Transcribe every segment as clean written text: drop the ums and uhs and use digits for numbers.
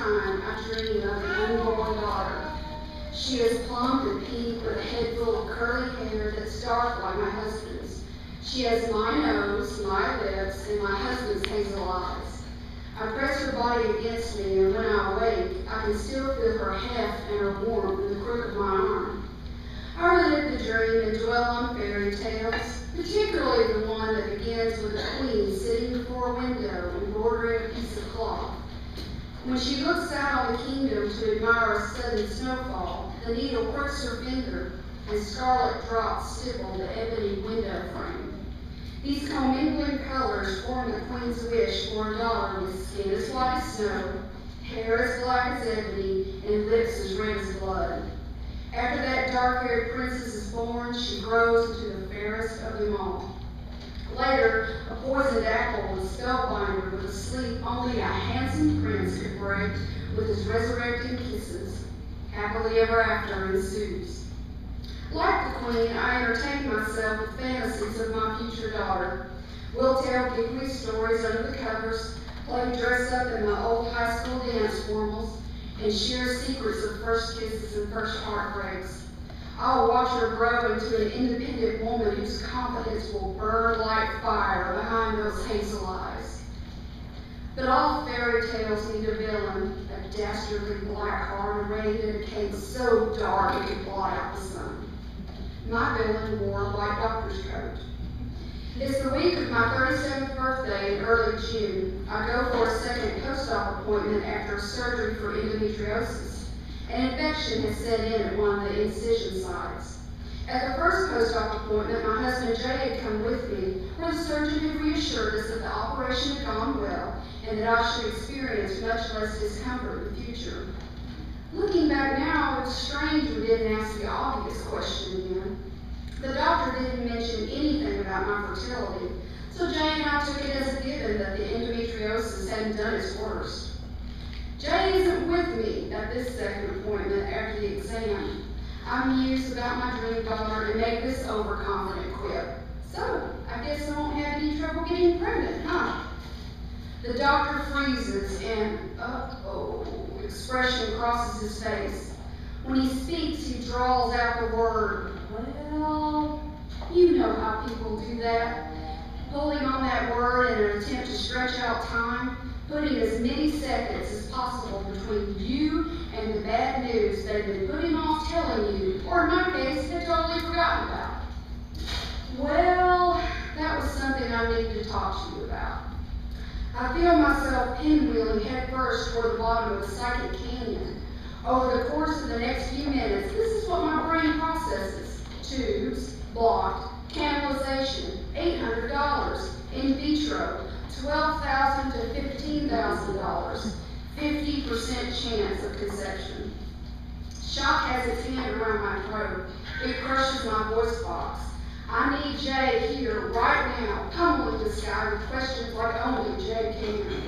time I dream of an unborn daughter. She is plump and pink with a head full of curly hair that's dark like my husband's. She has my nose, my lips, and my husband's hazel eyes. I press her body against me, and when I awake, I can still feel her heft and her warmth in the crook of my arm. I relive the dream and dwell on fairy tales, particularly the one that begins with a queen sitting before a window embroidering a piece of cloth. When she looks out on the kingdom to admire a sudden snowfall, the needle pricks her finger, and scarlet drops stipple the ebony window frame. These commingling colors form the queen's wish for a daughter with skin as white as snow, hair as black as ebony, and lips as red as blood. After that dark-haired princess is born, she grows into the fairest of them all. Later, a poisoned apple with spellbinder with a sleep only a handsome prince could break with his resurrecting kisses. Happily ever after ensues. Like the queen, I entertain myself with fantasies of my future daughter. We'll tell giggly stories under the covers, play dress-up in my old high school dance formals, and share secrets of first kisses and first heartbreaks. I'll watch her grow into an independent woman whose confidence will burn like fire behind those hazel eyes. But all fairy tales need a villain, a dastardly black heart arrayed in a cape so dark it could blot out the sun. My villain wore a white doctor's coat. It's the week of my 37th birthday in early June. I go for a second post-op appointment after surgery for endometriosis. An infection has set in at one of the incision sites. At the first post-op appointment, my husband Jay had come with me, where the surgeon had reassured us that the operation had gone well and that I should experience much less discomfort in the future. Looking back now, it's strange we didn't ask the obvious question then. The doctor didn't mention anything about my fertility, so Jay and I took it as a given that the endometriosis hadn't done its worst. Jay isn't with me at this second appointment after the exam. I mused about my dream daughter and made this overconfident quip. So, I guess I won't have any trouble getting pregnant, huh? The doctor freezes and, expression crosses his face. When he speaks, he draws out the word, well, you know how people do that. Pulling on that word in an attempt to stretch out time, putting as many seconds as possible between you and the bad news they've been putting off telling you, or in my case, had totally forgotten about. Well, that was something I needed to talk to you about. I feel myself pinwheeling headfirst toward the bottom of a psychic canyon. Over the course of the next few minutes, this is what my brain processes. Tubes, blocked, canalization, $800, in vitro, $12,000 to $15,000, 50% chance of conception. Shock has its hand around my throat. It crushes my voice box. I need Jay here right now, pummeling the sky with questions like only Jay can.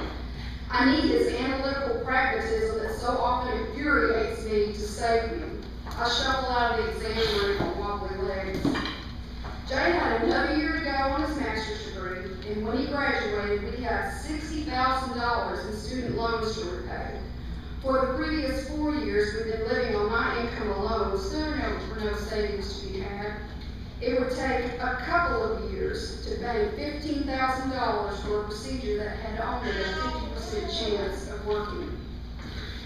I need his analytical pragmatism that so often infuriates me to save me. I shuffle out of the exam room on wobbly legs. Jay had another year to go on his master's degree, and when he graduated, we had $60,000 in student loans to repay. For the previous 4 years, we've been living on my income alone, so there were no savings to be had. It would take a couple of years to pay $15,000 for a procedure that had only a 50% chance of working.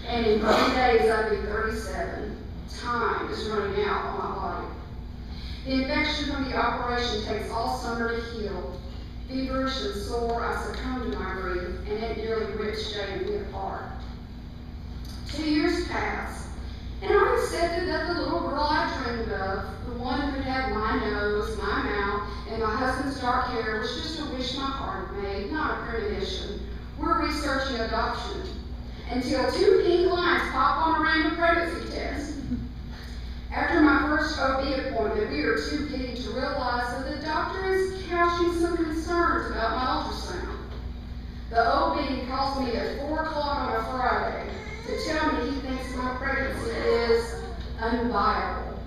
And in 3 days, I'd be 37. Time is running out on my body. The infection from the operation takes all summer to heal. Feverish and sore, I succumb to my grief, and it nearly rips Jay and me apart. 2 years pass, and I accepted that the little girl I dreamed of, the one who had my nose, my mouth, and my husband's dark hair, was just a wish my heart had made, not a premonition. We're researching adoption. Until 2 pink lines pop on a random pregnancy test. After my first OB appointment, we are too giddy to realize that the doctor is couching some concerns about my ultrasound. The OB calls me at 4 o'clock on a Friday to tell me he thinks my pregnancy is unviable.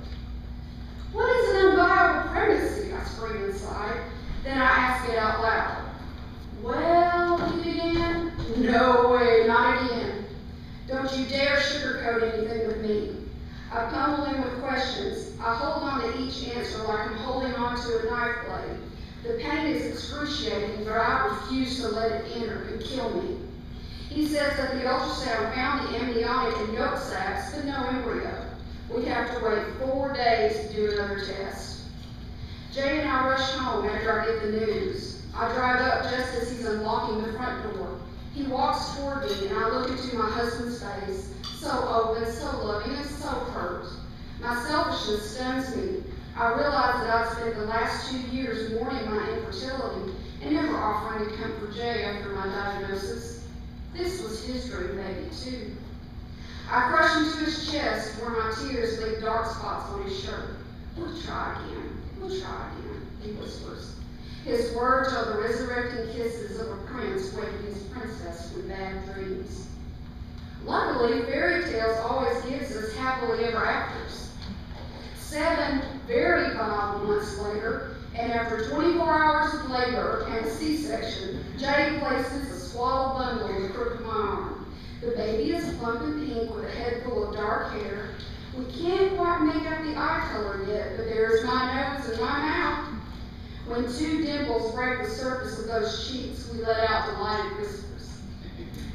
What is an unviable pregnancy? I scream inside. Then I ask it out loud. Well, he began. No way, not again. Don't Don't you dare sugarcoat anything with me. I pummel him with questions. I hold on to each answer like I'm holding on to a knife blade. The pain is excruciating, but I refuse to let it enter and kill me. He says that the ultrasound found the amniotic and yolk sacs, but no embryo. We have to wait 4 days to do another test. Jay and I rush home after I get the news. I drive up just as he's unlocking the front door. He walks toward me and I look into my husband's face, so open, so loving, and so hurt. My selfishness stuns me. I realize that I've spent the last 2 years mourning my infertility and never offering to comfort Jay after my diagnosis. This was his dream baby too. I crush into his chest where my tears leave dark spots on his shirt. We'll try again, he whispers. His words are the resurrecting kisses of a prince waking his princess from bad dreams. Luckily, fairy tales always gives us happily ever afters. 7 very viable months later, and after 24 hours of labor and a C-section, Jay places a swaddled bundle in the crook of my arm. The baby is plump and pink with a head full of dark hair. We can't quite make out the eye color yet, but there's my nose and my mouth. When 2 dimples break the surface of those cheeks, we let out delighted whispers.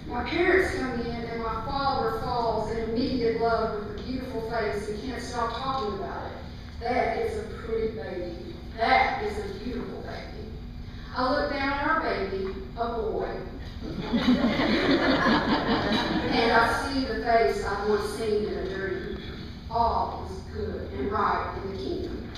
My parents come in and my father falls in immediate love with a beautiful face and can't stop talking about it. That is a pretty baby. That is a beautiful baby. I look down at our baby, a boy, and I see the face I've once seen in a dream. All is good and right in the kingdom.